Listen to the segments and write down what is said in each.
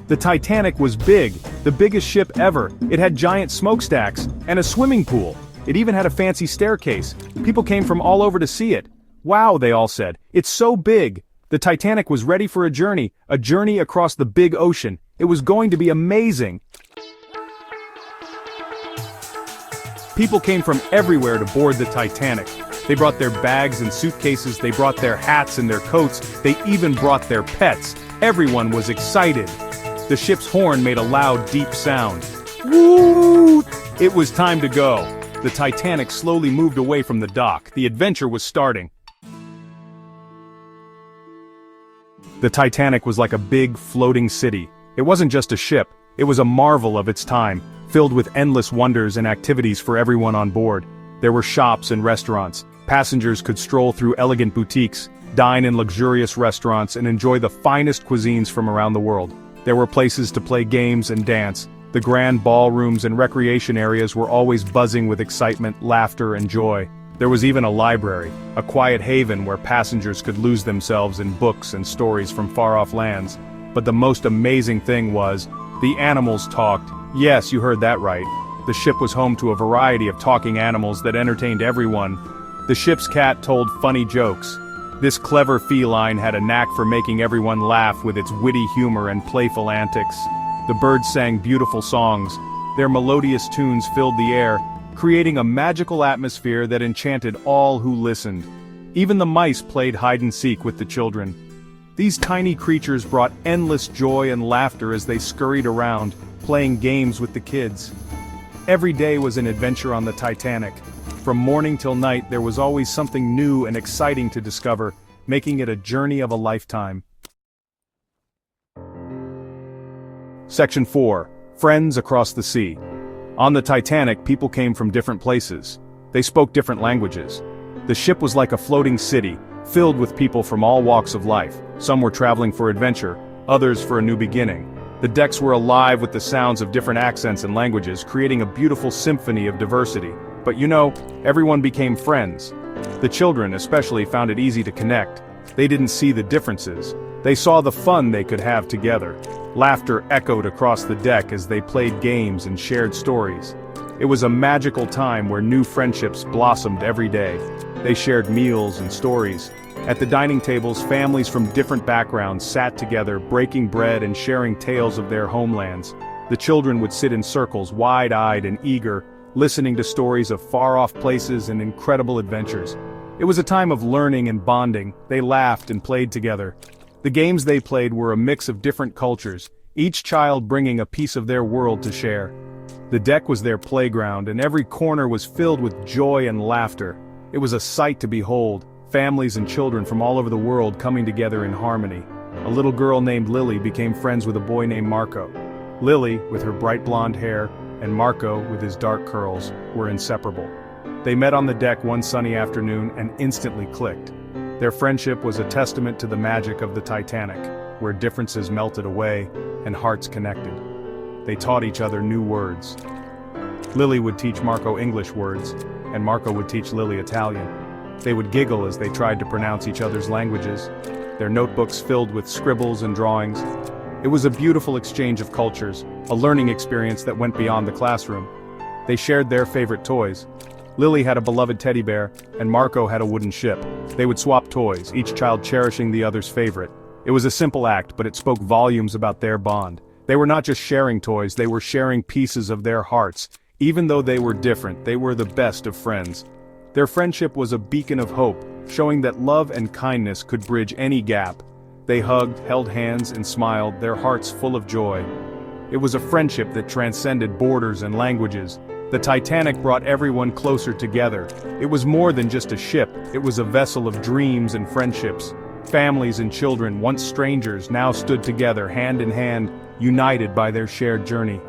The Titanic was big, the biggest ship ever. It had giant smokestacks and a swimming pool. It even had a fancy staircase. People came from all over to see it. Wow, they all said. It's so big. The Titanic was ready for a journey across the big ocean. It was going to be amazing. People came from everywhere to board the Titanic. They brought their bags and suitcases, they brought their hats and their coats, they even brought their pets. Everyone was excited. The ship's horn made a loud, deep sound. Woo! It was time to go. The Titanic slowly moved away from the dock. The adventure was starting. The Titanic was like a big, floating city. It wasn't just a ship, it was a marvel of its time, filled with endless wonders and activities for everyone on board. There were shops and restaurants. Passengers could stroll through elegant boutiques, dine in luxurious restaurants, and enjoy the finest cuisines from around the world. There were places to play games and dance. The grand ballrooms and recreation areas were always buzzing with excitement, laughter, and joy. There was even a library, a quiet haven where passengers could lose themselves in books and stories from far-off lands. But the most amazing thing was, the animals talked. Yes, you heard that right. The ship was home to a variety of talking animals that entertained everyone. The ship's cat told funny jokes. This clever feline had a knack for making everyone laugh with its witty humor and playful antics. The birds sang beautiful songs. Their melodious tunes filled the air, creating a magical atmosphere that enchanted all who listened. Even the mice played hide-and-seek with the children. These tiny creatures brought endless joy and laughter as they scurried around, playing games with the kids. Every day was an adventure on the Titanic. From morning till night there was always something new and exciting to discover, making it a journey of a lifetime. Section 4. Friends Across the Sea. On the Titanic, people came from different places. They spoke different languages. The ship was like a floating city, filled with people from all walks of life. Some were traveling for adventure, others for a new beginning. The decks were alive with the sounds of different accents and languages, creating a beautiful symphony of diversity. But you know, everyone became friends. The children especially found it easy to connect. They didn't see the differences. They saw the fun they could have together. Laughter echoed across the deck as they played games and shared stories. It was a magical time where new friendships blossomed every day. They shared meals and stories. At the dining tables, families from different backgrounds sat together, breaking bread and sharing tales of their homelands. The children would sit in circles, wide-eyed and eager, listening to stories of far-off places and incredible adventures. It was a time of learning and bonding. They laughed and played together. The games they played were a mix of different cultures, each child bringing a piece of their world to share. The deck was their playground, and every corner was filled with joy and laughter. It was a sight to behold, families and children from all over the world coming together in harmony. A little girl named Lily became friends with a boy named Marco. Lily, with her bright blonde hair, and Marco, with his dark curls, were inseparable. They met on the deck one sunny afternoon and instantly clicked. Their friendship was a testament to the magic of the Titanic, where differences melted away and hearts connected. They taught each other new words. Lily would teach Marco English words, and Marco would teach Lily Italian. They would giggle as they tried to pronounce each other's languages, their notebooks filled with scribbles and drawings. It was a beautiful exchange of cultures, a learning experience that went beyond the classroom. They shared their favorite toys. Lily had a beloved teddy bear, and Marco had a wooden ship. They would swap toys, each child cherishing the other's favorite. It was a simple act, but it spoke volumes about their bond. They were not just sharing toys, they were sharing pieces of their hearts. Even though they were different, they were the best of friends. Their friendship was a beacon of hope, showing that love and kindness could bridge any gap. They hugged, held hands, and smiled, their hearts full of joy. It was a friendship that transcended borders and languages. The Titanic brought everyone closer together. It was more than just a ship, it was a vessel of dreams and friendships. Families and children, once strangers, now stood together, hand in hand, united by their shared journey.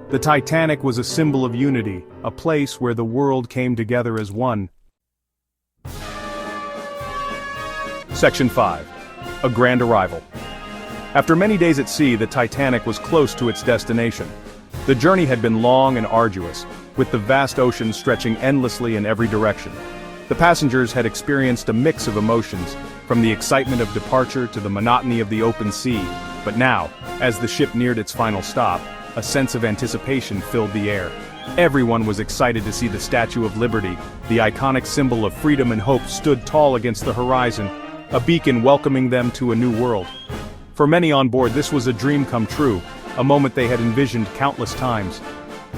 The Titanic was a symbol of unity, a place where the world came together as one. Section 5. A Grand Arrival. After many days at sea, the Titanic was close to its destination. The journey had been long and arduous, with the vast ocean stretching endlessly in every direction. The passengers had experienced a mix of emotions, from the excitement of departure to the monotony of the open sea. But now, as the ship neared its final stop, a sense of anticipation filled the air. Everyone was excited to see the Statue of Liberty. The iconic symbol of freedom and hope stood tall against the horizon, a beacon welcoming them to a new world. For many on board, this was a dream come true, a moment they had envisioned countless times.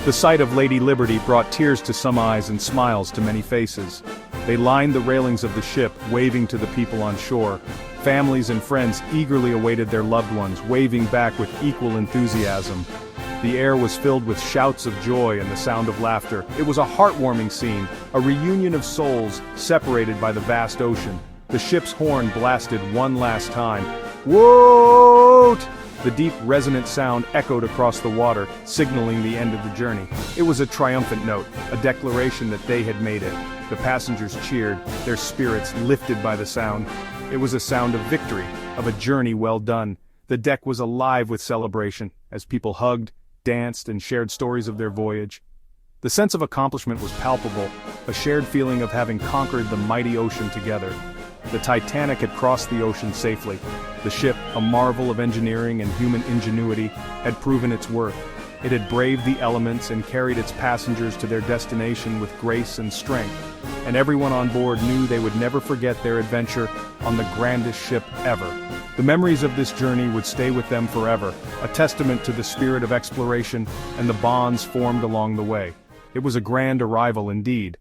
The sight of Lady Liberty brought tears to some eyes and smiles to many faces. They lined the railings of the ship, waving to the people on shore. Families and friends eagerly awaited their loved ones, waving back with equal enthusiasm. The air was filled with shouts of joy and the sound of laughter. It was a heartwarming scene, a reunion of souls separated by the vast ocean. The ship's horn blasted one last time. Woot! The deep, resonant sound echoed across the water, signaling the end of the journey. It was a triumphant note, a declaration that they had made it. The passengers cheered, their spirits lifted by the sound. It was a sound of victory, of a journey well done. The deck was alive with celebration, as people hugged, danced, and shared stories of their voyage. The sense of accomplishment was palpable, a shared feeling of having conquered the mighty ocean together. The Titanic had crossed the ocean safely. The ship, a marvel of engineering and human ingenuity, had proven its worth. It had braved the elements and carried its passengers to their destination with grace and strength. And everyone on board knew they would never forget their adventure on the grandest ship ever. The memories of this journey would stay with them forever, a testament to the spirit of exploration and the bonds formed along the way. It was a grand arrival indeed,